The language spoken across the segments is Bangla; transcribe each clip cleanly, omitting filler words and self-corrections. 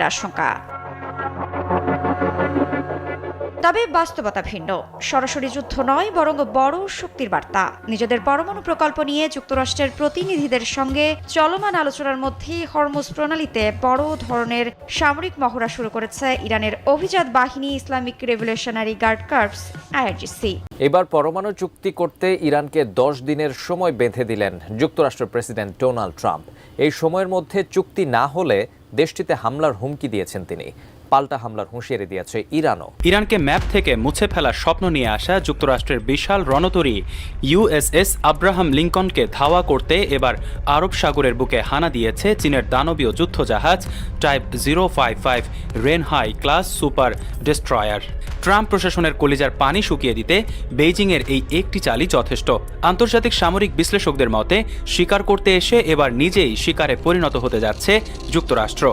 আশঙ্কা। তবে বাস্তবতা ভিন্ন। সরাসরি যুদ্ধ নয়, বরং বড় শক্তির বার্তা। নিজেদের পরমাণু প্রকল্প নিয়ে যুক্তরাষ্ট্রের প্রতিনিধিদের সঙ্গে চলমান আলোচনার মধ্যে হরমুজ প্রণালীতে বড় ধরনের সামরিক মহড়া শুরু করেছে ইরানের অভিজাত বাহিনী Islamic revolutionary guard corps IRGC. এবার পরমাণু চুক্তি করতে ইরানকে 10 দিনের সময় বেঁধে দিলেন যুক্তরাষ্ট্রের প্রেসিডেন্ট ডোনাল্ড ট্রাম্প। এই সময়ের মধ্যে চুক্তি না হলে দেশটিতে হামলার হুমকি দিয়েছেন তিনি। পাল্টা হামলার হুঁশিয়ারি দিয়েছে ইরানও। ইরানকে ম্যাপ থেকে মুছে ফেলার স্বপ্ন নিয়ে আসা যুক্তরাষ্ট্রের বিশাল রণতরী ইউএসএস আব্রাহাম লিঙ্কনকে ধাওয়া করতে এবার আরব সাগরের বুকে হানা দিয়েছে চীনের দানবীয় যুদ্ধজাহাজ type 055 Renhai class super destroyer. Trump প্রশাসনের কলিজার পানি শুকিয়ে দিতে বেইজিংয়ের এই একটি চালই যথেষ্ট। আন্তর্জাতিক সামরিক বিশ্লেষকদের মতে শিকার করতে এসে এবার নিজেই শিকারে পরিণত হতে যাচ্ছে যুক্তরাষ্ট্র।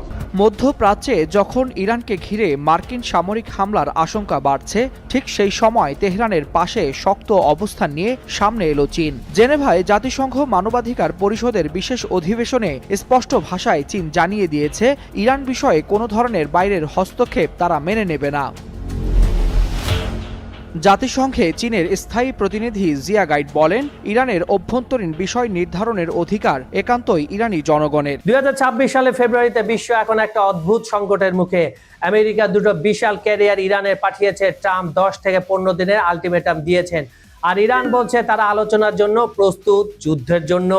মধ্যপ্রাচ্যে যখন ইরানকে ঘিরে মার্কিন সামরিক হামলার আশঙ্কা বাড়ছে, ঠিক সেই সময় তেহরানের পাশে শক্ত অবস্থান নিয়ে সামনে এলো চীন। জেনেভায় জাতিসংঘ মানবাধিকার পরিষদের বিশেষ অধিবেশনে স্পষ্ট ভাষায় চীন জানিয়ে দিয়েছে, ইরান বিষয়ে কোনো ধরনের বাইরের হস্তক্ষেপ তারা মেনে নেবে না। জাতিসংঘে চীনের স্থায়ী প্রতিনিধি জিয়া গাইড বলেন, ইরানের অভ্যন্তরীণ বিষয় নির্ধারণের অধিকার একান্তই ইরানি জনগণের। 2026 সালে ফেব্রুয়ারিতে বিশ্ব এখন একটা অদ্ভুত সংকটের মুখে। আমেরিকা দুটো বিশাল ক্যারিয়ার ইরানে পাঠিয়েছে। ট্রাম্প 10 থেকে 15 দিনের আলটিমেটাম দিয়েছেন, আর ইরান বলছে তারা আলোচনার জন্য প্রস্তুত, যুদ্ধের জন্য।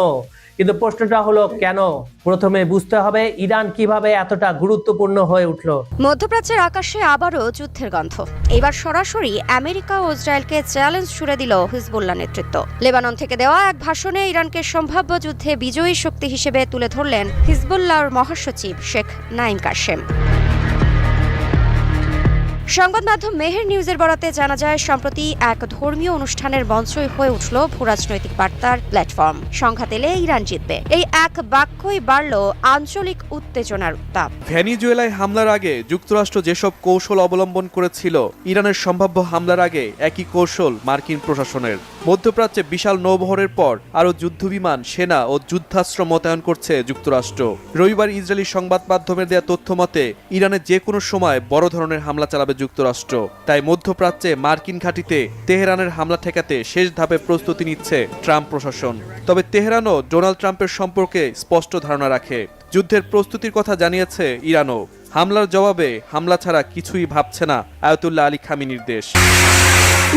কিন্তু প্রশ্নটা হলো কেন? প্রথমে বুঝতে হবে ইরান কিভাবে এতটা গুরুত্বপূর্ণ হয়ে উঠল। মধ্যপ্রাচ্যের আকাশে আবারও যুদ্ধের গন্ধ। এবার সরাসরি আমেরিকা ও ইসরায়েলকে চ্যালেঞ্জ ছুড়ে দিল হিজবুল্লাহ নেতৃত্ব। লেবানন থেকে দেওয়া এক ভাষণে ইরানকে সম্ভাব্য যুদ্ধে বিজয়ী শক্তি হিসেবে তুলে ধরলেন হিজবুল্লাহর মহাসচিব শেখ নাঈম কাশেম। সংবাদ মাধ্যম মেহের নিউজের বরাতে জানা যায়, সম্প্রতি এক ধর্মীয় অনুষ্ঠানের মঞ্চই হয়ে উঠল ভূরাজনৈতিক বার্তার প্ল্যাটফর্ম। সংঘাত এলে ইরান জিতবে, এই এক বাক্যই বাড়ল আঞ্চলিক উত্তেজনার উত্তাপ। ভেনিজুয়েলায় হামলার আগে যুক্তরাষ্ট্র যেসব কৌশল অবলম্বন করেছিল, ইরানের সম্ভাব্য হামলার আগে একই কৌশল মার্কিন প্রশাসনের। মধ্যপ্রাচ্যে বিশাল নৌবহরের পর আরও যুদ্ধবিমান, সেনা ও যুদ্ধাস্ত্র মোতায়েন করছে যুক্তরাষ্ট্র। রবিবার ইসরায়েলি সংবাদ মাধ্যমের দেয়া তথ্য মতে ইরানে যে কোনো সময় বড় ধরনের হামলা চালাবে যুক্তরাষ্ট্র। তাই মধ্যপ্রাচ্যে মার্কিন ঘাঁটিতে তেহরানের হামলা ঠেকাতে শেষ ধাপে প্রস্তুতি নিচ্ছে ট্রাম্প প্রশাসন। তবে তেহরানও ডোনাল্ড ট্রাম্পের সম্পর্কে স্পষ্ট ধারণা রাখে। যুদ্ধের প্রস্তুতির কথা জানিয়েছে ইরানও। হামলার জবাবে হামলা ছাড়া কিছুই ভাবছে না আয়াতুল্লাহ আলী খামেনির দেশ।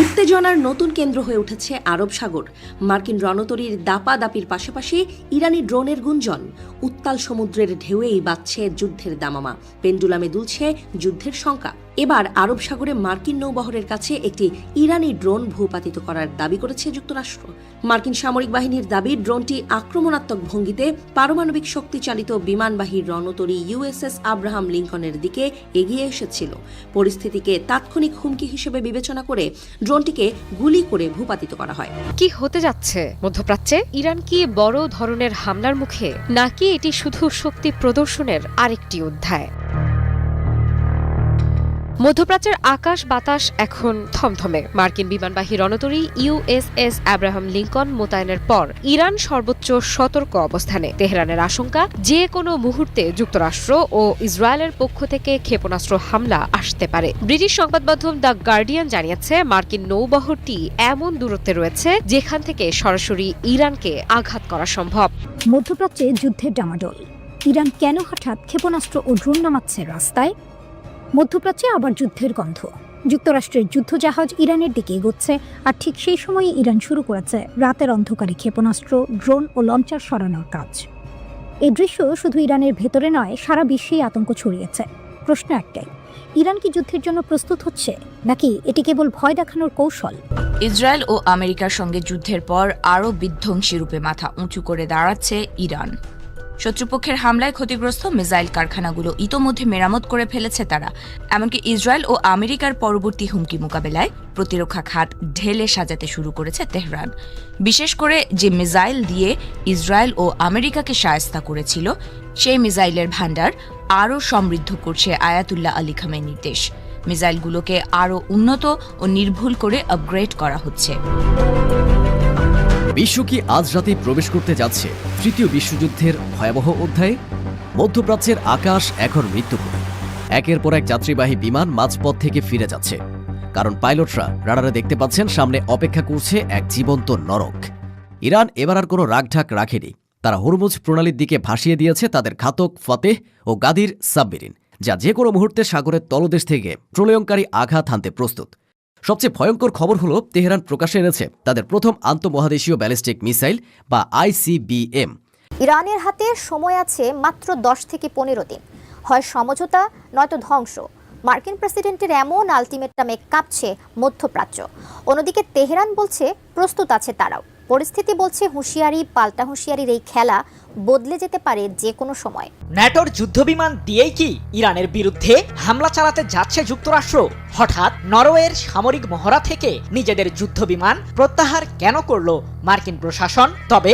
উত্তেজনার নতুন কেন্দ্র হয়ে উঠেছে আরব সাগর। মার্কিন রণতরীর দাপাদাপির পাশাপাশি ইরানি ড্রোনের গুঞ্জন। উত্তাল সমুদ্রের ঢেউয়েই বাজছে যুদ্ধের দামামা। পেন্ডুলামে দুলছে যুদ্ধের শঙ্কা। এবার আরব সাগরে মার্কিন নৌবহরের কাছে একটি ইরানি ড্রোন ভূপাতিত করার দাবি করেছে যুক্তরাষ্ট্র। মার্কিন সামরিক বাহিনীর দাবি, ড্রোনটি আক্রমণাত্মক ভঙ্গিতে পারমাণবিক শক্তিচালিত বিমানবাহী রণতরী ইউএসএস আব্রাহাম লিঙ্কনের দিকে এগিয়ে এসেছিল। পরিস্থিতিকে তাৎক্ষণিক হুমকি হিসেবে বিবেচনা করে ড্রোনটিকে গুলি করে ভূপাতিত করা হয়। কি হতে যাচ্ছে মধ্যপ্রাচ্যে? ইরান কি বড় ধরনের হামলার মুখে, নাকি এটি শুধু শক্তি প্রদর্শনের আরেকটি অধ্যায়? মধ্যপ্রাচ্যের আকাশ বাতাস এখন থমথমে। মার্কিন বিমানবাহী রণতরী ইউএসএস আব্রাহাম লিঙ্কন মোতায়েনের পর ইরান সর্বোচ্চ সতর্ক অবস্থানে। তেহরানের আশঙ্কা, যে কোনো মুহূর্তে যুক্তরাষ্ট্র ও ইসরায়েলের পক্ষ থেকে ক্ষেপণাস্ত্র হামলা আসতে পারে। ব্রিটিশ সংবাদ মাধ্যম দ্য গার্ডিয়ান জানিয়েছে, মার্কিন নৌবহরটি এমন দূরত্বে রয়েছে যেখান থেকে সরাসরি ইরানকে আঘাত করা সম্ভব। মধ্যপ্রাচ্যে যুদ্ধের ডামাডোল। ইরান কেন হঠাৎ ক্ষেপণাস্ত্র ও ড্রোন নামাচ্ছে রাস্তায়? মধ্যপ্রাচ্যে আবার যুদ্ধের গন্ধ। যুক্তরাষ্ট্রের যুদ্ধজাহাজ ইরানের দিকে এগোচ্ছে, আর ঠিক সেই সময় ইরান শুরু করেছে রাতের অন্ধকারে ক্ষেপণাস্ত্র, ড্রোন ও লঞ্চার সরানোর কাজ। এই দৃশ্য শুধু ইরানের ভেতরে নয়, সারা বিশ্বেই আতঙ্ক ছড়িয়েছে। প্রশ্ন একটাই, ইরান কি যুদ্ধের জন্য প্রস্তুত হচ্ছে, নাকি এটি কেবল ভয় দেখানোর কৌশল? ইসরায়েল ও আমেরিকার সঙ্গে যুদ্ধের পর আরও বিধ্বংসী রূপে মাথা উঁচু করে দাঁড়াচ্ছে ইরান। শত্রুপক্ষের হামলায় ক্ষতিগ্রস্ত মিসাইল কারখানাগুলো ইতোমধ্যে মেরামত করে ফেলেছে তারা। এমনকি ইসরায়েল ও আমেরিকার পরবর্তী হুমকি মোকাবেলায় প্রতিরক্ষা খাত ঢেলে সাজাতে শুরু করেছে তেহরান। বিশেষ করে যে মিসাইল দিয়ে ইসরায়েল ও আমেরিকাকে শায়েস্তা করেছিল, সেই মিসাইলের ভান্ডার আরও সমৃদ্ধ করছে আয়াতুল্লাহ আলী খামেনির দেশ। মিসাইলগুলোকে আরও উন্নত ও নির্ভুল করে আপগ্রেড করা হচ্ছে। বিশ্ব কি আজ রাতে প্রবেশ করতে যাচ্ছে তৃতীয় বিশ্বযুদ্ধের ভয়াবহ অধ্যায়ে? মধ্যপ্রাচ্যের আকাশ এখন মৃত্যুপুর। একের পর এক যাত্রীবাহী বিমান মাঝপথ থেকে ফিরে যাচ্ছে, কারণ পাইলটরা রাডারে দেখতে পাচ্ছেন সামনে অপেক্ষা করছে এক জীবন্ত নরক। ইরান এবার আর কোনো রাগঢাক রাখেনি। তারা হরমুজ প্রণালীর দিকে ভাসিয়ে দিয়েছে তাদের ঘাতক ফতেহ ও গাদির সাবমেরিন, যা যে কোনো মুহূর্তে সাগরের তলদেশ থেকে প্রলয়ঙ্কারী আঘাত হানতে প্রস্তুত। সবচেয়ে ভয়ঙ্কর খবর হলো তেহরান প্রকাশ্যে এনেছে তাদের প্রথম আন্তঃমহাদেশীয় ব্যালিস্টিক মিসাইল বা ICBM। ইরানের হাতে সময় আছে মাত্র 10 থেকে 15 দিন, হয় সমঝোতা নয়তো ধ্বংস। মার্কিন প্রেসিডেন্টের এমন আলটিমেটামে কাঁপছে মধ্যপ্রাচ্য। অন্যদিকে তেহরান বলছে প্রস্তুত আছে তারাও। পরিস্থিতি বলছে হুঁশিয়ারি পাল্টা হুঁশিয়ারির এই খেলা বদলে যেতে পারে যে কোনো সময়। ন্যাটোর যুদ্ধবিমান দিয়েই কি ইরানের বিরুদ্ধে হামলা চালাতে যাচ্ছে যুক্তরাষ্ট্র? হঠাৎ নরওয়ের সামরিক মহড়া থেকে নিজেদের যুদ্ধবিমান প্রত্যাহার কেন করল মার্কিন প্রশাসন? তবে